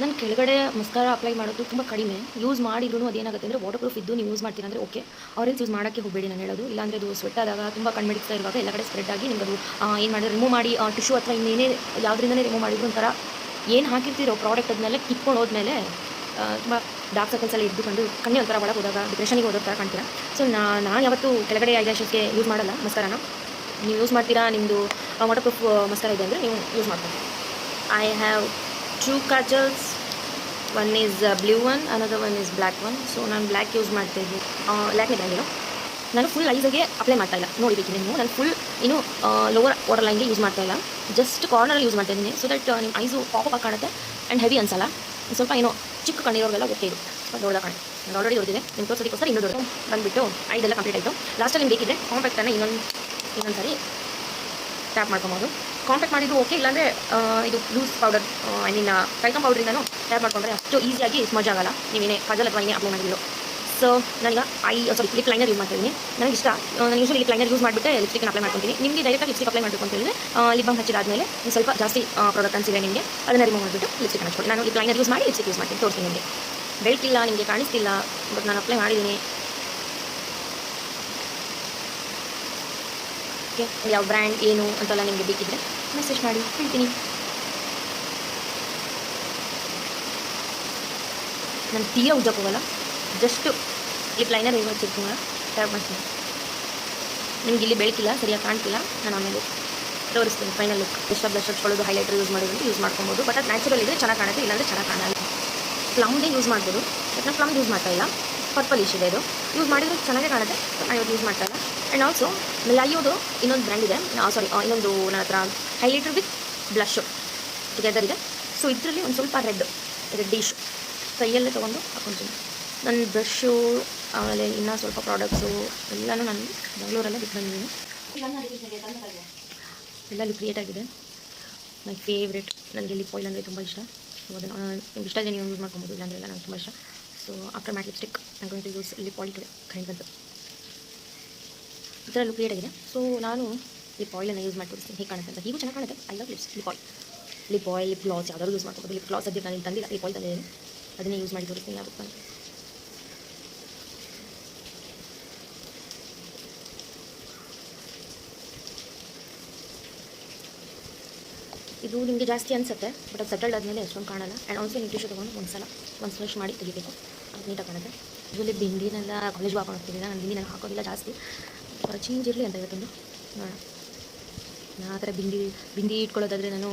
ನಾನು ಕೆಳಗಡೆ mascara apply ಮಾಡೋದು ತುಂಬ ಕಡಿಮೆ. ಯೂಸ್ ಮಾಡಿದ್ರೂ ಅದೇನಾಗುತ್ತೆ ಅಂದರೆ ವಾಟರ್ ಪ್ರೂಫ್ ಇದ್ದು ನೀವು ಯೂಸ್ ಮಾಡ್ತೀರಾ ಅಂದರೆ ಓಕೆ. ಆರೆಂಜ್ ಯೂಸ್ ಮಾಡೋಕ್ಕೆ ಹೋಗಬೇಡಿ ನಾನು ಹೇಳೋದು. ಇಲ್ಲಾಂದರೆ ಅದು ಸ್ವೆಟ್ ಆದಾಗ ತುಂಬ ಕಣ್ಮಿಡಿಸ್ತಾ ಇರುವಾಗ ಎಲ್ಲ ಕಡೆ ಸ್ಪ್ರೆಡ್ ಆಗಿ ನಿಮ್ಗೆ ಅದು ಏನು ಮಾಡಿದ್ರೆ ರಿಮೂವ್ ಮಾಡಿ ಟಿಶ್ಯೂ ಅಥವಾ ಇನ್ನೇನೇ ಯಾವುದರಿಂದನೇ ರಿಮೂವ್ ಮಾಡಿದ್ರು ಒಂಥರ ಏನು ಹಾಕಿರ್ತೀರೋ ಪ್ರಾಡಕ್ಟ್ ಅದನ್ನೆಲ್ಲ ಕಿತ್ಕೊಂಡು ಹೋದ್ಮೇಲೆ ತುಂಬ ಡಾರ್ಕ್ ಸರ್ಕಲ್ಸ್ ಎಲ್ಲ ಇದ್ದುಕೊಂಡು ಕಣ್ಣಿ ಒಂಥರ ಒಳಗೆ ಹೋದಾಗ ಡಿಪ್ರೆಷನಿಗೆ ಹೋದೋ ಥರ ಕಾಣ್ತೀರಾ. ಸೊ ನಾನು ಯಾವತ್ತೂ ಕೆಳಗಡೆ ಐಲ್ಯಾಶಸ್ಗೆ ಯೂಸ್ ಮಾಡಲ್ಲ ಮಸ್ಕಾರನ. ನೀವು ಯೂಸ್ ಮಾಡ್ತೀರಾ, ನಿಮ್ಮದು ವಾಟರ್ ಪ್ರೂಫ್ ಮಸ್ಕಾರ ಇದೆ ಅಂದರೆ ನೀವು ಯೂಸ್ ಮಾಡ್ಬೋದು. I have 2 kajals. One is blue one, another one is black one. So ನಾನು ಬ್ಲ್ಯಾಕ್ ಯೂಸ್ ಮಾಡ್ತಾಯಿದ್ದೆ. ಲ್ಯಾಕ್ಮಿ ಬ್ರ್ಯಾಂಡಿನ. ನಾನು ಫುಲ್ ಐಸಿಗೆ ಅಪ್ಲೈ ಮಾಡ್ತಾ ಇಲ್ಲ, ನೋಡಿಬೇಕು ನೀವು. ನಾನು ಫುಲ್ ಇನ್ನೂ ಲೋವರ್ ವಾಟರ್ ಲೈನ್ಗೆ ಯೂಸ್ ಮಾಡ್ತಾ ಇಲ್ಲ, ಜಸ್ಟ್ ಕಾರ್ನರಲ್ಲಿ ಯೂಸ್ ಮಾಡ್ತಾ ಇದ್ದೀನಿ. ಸೊ ದಟ್ ನಿಮ್ಮ ಐಸು ಪಾಪಪ್ ಆಗಿ ಕಾಣುತ್ತೆ ಆ್ಯಂಡ್ ಹೆವಿ ಅನ್ಸಲ್ಲ. ಸ್ವಲ್ಪ ಏನೋ ಚಿಕ್ಕ ಕಣ್ಣಿರೋರಿಗೆಲ್ಲ ಓಕೆ ಇದು ದೊಡ್ಡದಾಗ ಕಾಣೆ. ನಾನು ಆಲ್ರೆಡಿ ಹೊರದಿದೆ ನಿಮ್ಮ ತೋರಿಸೋದಕ್ಕೋಸ್ಕರ ಇನ್ನೂ ದೊಡ್ಡ ಬಂದುಬಿಟ್ಟು ಐದೆಲ್ಲ ಕಂಪ್ಲೀಟ್ ಆಯಿತು. ಲಾಸ್ಟಲ್ಲಿ ನಿಮ್ಗೆ ಬೇಕಿದ್ರೆ ಕಾಂಪ್ಯಾಕ್ಟನ್ನು ಇನ್ನೊಂದು ಸಾರಿ ಟ್ಯಾಪ್ ಮಾಡ್ಕೊಬೋದು. ಕಾಂಟ್ಯಾಕ್ಟ್ ಮಾಡಿದ್ದು ಓಕೆ, ಇಲ್ಲಾಂದರೆ ಇದು ಲೂಸ್ ಪೌಡರ್ ಐ ಮೀನ್ ಕೈಕಮ್ ಪೌಡ್ರಿಂದನೂ ಟ್ಯಾಪ್ ಮಾಡ್ಕೊಂಡ್ರೆ ಅಷ್ಟು ಈಸಿಯಾಗಿ ಸ್ಮಜ್ ಆಗಲ್ಲ ನೀವೇನೇ ಕಾಜಲ್ ಅಥವಾ ಏನೇ ಅಪ್ಲೈ ಮಾಡಿದ್ರು. ಸೊ ನಾನೀಗ ಲಿಪ್ ಲೈನರ್ ಯೂಸ್ ಮಾಡ್ತಿದ್ದೀನಿ. ನನಗೆ ಇಷ್ಟ. ನಾನು ಯೂಶ್ವಲಿ ಲಿಪ್ ಲೈನರ್ ಯೂಸ್ ಮಾಡಿಬಿಟ್ಟೆ ಲಿಪ್ಸ್ಟಿಕ್ನ ಅಪ್ಲೈ ಮಾಡ್ಕೊತೀನಿ. ನಿಮಗೆ ಡೈರೆಕ್ಟಾಗಿ ಲಿಪ್ಸ್ಟಿಕ್ ಅಪ್ಲೈ ಮಾಡಬೇಕು ಅಂತ ಹೇಳಿದ್ರೆ ಲಿಪ್ ಬಾಮ್ ಹಚ್ಚಿದಾದಮೇಲೆ ಸ್ವಲ್ಪ ಜಾಸ್ತಿ ಪ್ರಾಡಕ್ಟ್ ಅನಿಸಿದೆ ನಿಮಗೆ, ಅದನ್ನು ರಿಮೂವ್ ಮಾಡಿಬಿಟ್ಟು ಲಿಪ್ಸ್ಟಿಕ್ ಹಚ್ಕೊಂಡು ನಾನು ಲಿಪ್ ಲೈನರ್ ಯೂಸ್ ಮಾಡಿ ಲಿಪ್ಸ್ಟಿಕ್ ಯೂಸ್ ಮಾಡ್ತೀನಿ. ತೋರಿಸ್ತೀನಿ ನಿಮಗೆ. ಬೆಳ್ತಿಲ್ಲ, ನಿಮಗೆ ಕಾಣಿಸ್ತಿಲ್ಲ, ಬಟ್ ನಾನು ಅಪ್ಲೈ ಮಾಡಿದ್ದೀನಿ. ಓಕೆ, ಯಾವ ಬ್ರ್ಯಾಂಡ್ ಏನು ಅಂತೆಲ್ಲ ನಿಮಗೆ ಬೇಕಿದ್ರೆ ಮೆಸೇಜ್ ಮಾಡಿ ಹೇಳ್ತೀನಿ. ನಾನು ತೀರಾ ಉಜ್ಜಕ್ಕೆ ಹೋಗಲ್ಲ, ಜಸ್ಟ್ ಲಿಪ್ ಲೈನರ್ ಯೂಸ್ ಹಚ್ಚಿರ್ತೀನಿ, ಟ್ಯಾಪ್ ಮಾಡ್ತೀನಿ. ನಿಮ್ಗೆ ಇಲ್ಲಿ ಬೆಳಕಿಲ್ಲ, ಸರಿಯಾಗಿ ಕಾಣ್ತಿಲ್ಲ, ನಾನು ಆಮೇಲೆ ತೋರಿಸ್ತೀನಿ ಫೈನಲ್ ಲುಕ್. ಎಷ್ಟು ಬ್ಲಷ್ ಹಚ್ಕೊಳ್ಳೋದು, ಹೈಲೈಟರ್ ಯೂಸ್ ಮಾಡೋದು ಯೂಸ್ ಮಾಡ್ಕೊಬೋದು. ಬಟ್ ಅದು ನ್ಯಾಚುರಲ್ ಇದ್ದರೆ ಚೆನ್ನಾಗಿ ಕಾಣುತ್ತೆ, ಇಲ್ಲಾಂದರೆ ಚೆನ್ನಾಗಿ ಕಾಣಲ್ಲ. ಪ್ಲಮ್ದೇ ಯೂಸ್ ಮಾಡ್ಬೋದು, ಬಟ್ ನಾನು ಪ್ಲಮ್ ಯೂಸ್ ಮಾಡ್ತಾ ಇಲ್ಲ. ಪರ್ಪಲ್ ಇದೆ, ಇದು ಯೂಸ್ ಮಾಡಿದರೆ ಚೆನ್ನಾಗೇ ಕಾಣುತ್ತೆ, ನಾನು ಇವತ್ತು ಯೂಸ್ ಮಾಡ್ತಾ ಇಲ್ಲ. ಆ್ಯಂಡ್ ಆಲ್ಸೋ ಲಯೋದು ಇನ್ನೊಂದು ಬ್ರ್ಯಾಂಡ್ ಇದೆ, ಇನ್ನೊಂದು ನನ್ನ ಹತ್ರ ಹೈಲೈಟರ್ ವಿತ್ ಬ್ಲಷ್ ಟುಗೆದರ್ ಇದೆ. ಸೊ ಇದರಲ್ಲಿ ಒಂದು ಸ್ವಲ್ಪ ರೆಡ್ಡಿಶ್ ಕೈಯಲ್ಲೇ ತೊಗೊಂಡು ಹಾಕ್ಕೊತೀನಿ. ನನ್ನ ಬ್ರಷು ಆಮೇಲೆ ಇನ್ನೂ ಸ್ವಲ್ಪ ಪ್ರಾಡಕ್ಟ್ಸು ಎಲ್ಲನೂ ನಾನು ಬೆಂಗಳೂರಲ್ಲೇ ಬಿಟ್ಟು ಬಂದಿದ್ದೀನಿ. ಎಲ್ಲ ಕ್ರಿಯೇಟ್ ಆಗಿದೆ. My favourite. ನನಗೆ ಲಿಪ್ ಆಯಿಲ್ ಅಂದರೆ ತುಂಬ ಇಷ್ಟ. ಸೊ ಅದನ್ನು ನಿಮ್ಗೆ ಇಷ್ಟ ಇದೆ ನೀವು ಯೂಸ್ ಮಾಡ್ಕೊಬೋದು, ಇಲ್ಲಾಂದರೆ ಎಲ್ಲ ನನಗೆ ತುಂಬ ಇಷ್ಟ. ಸೊ ಆಫ್ಟರ್ ಮ್ಯಾಟ್ ಲಿಪ್ಸ್ಟಿಕ್ ನಾನು going to use lip oil today. ಖಂಡಿತ ಈ ಥರ ಲುಕ್ ಕ್ರಿಯೇಟ್ ಆಗಿದೆ. ಸೊ ನಾನು ಲಿಪ್ ಆಯಿಲನ್ನು ಯೂಸ್ ಮಾಡಿ ತೋರಿಸ್ತೀನಿ ಹೇಗೆ ಕಾಣುತ್ತೆ ಅಂತ. ಹೀಗೂ ಚೆನ್ನಾಗಿ ಕಾಣುತ್ತೆ. I love lip oil, lip gloss ಯಾವ್ದಾದ್ರು ಯೂಸ್ ಮಾಡ್ಕೊಬೋದು. ಲಿಪ್ ಗ್ಲಾಸ್ ಸದ್ಯಕ್ಕೆ ನಾನು ಇಲ್ಲಿ ತಂದಿಲ್ಲ, ಲಿಪ್ ಆಯಿಲ್ ತಂದಿದ್ದೀನಿ, ಅದನ್ನೇ ಯೂಸ್ ಮಾಡಿ ತೋರಿಸ್ತೀನಿ ಯಾವುದು ಅಂತ. ಇದು ನಿಮಗೆ ಜಾಸ್ತಿ ಅನಿಸುತ್ತೆ, ಬಟ್ ಅದು ಸೆಟಲ್ಡ್ ಆದಮೇಲೆ ಅಷ್ಟೊಂದು ಕಾಣಲ್ಲ. ಆ್ಯಂಡ್ ಆಲ್ಸೋ ನೀವು ಟಿಶ್ಯೂ ತೊಗೊಂಡು ಒಂದು ಫ್ಲಶ್ ಮಾಡಿ ತೆಗಿಬೇಕು, ಅದು ನೀಟಾಗಿ ಕಾಣುತ್ತೆ. ಇದರಲ್ಲಿ ಬಿಂದಿನೆಲ್ಲ ಕಾಲೇಜ್ಗೆ ಹಾಕೊಂಡು ಹೋಗ್ತಿದ್ದೀನಿ. ನಾನು ಬಿಂದಿ ನನಗೆ ಹಾಕೋದಿಲ್ಲ ಜಾಸ್ತಿ, ಚೇಂಜ್ ಇರಲಿ ಅಂತ ಇವತ್ತೊಂದು ನೋಡೋಣ. ಆ ಥರ ಬಿಂದಿ ಇಟ್ಕೊಳ್ಳೋದಾದರೆ ನಾನು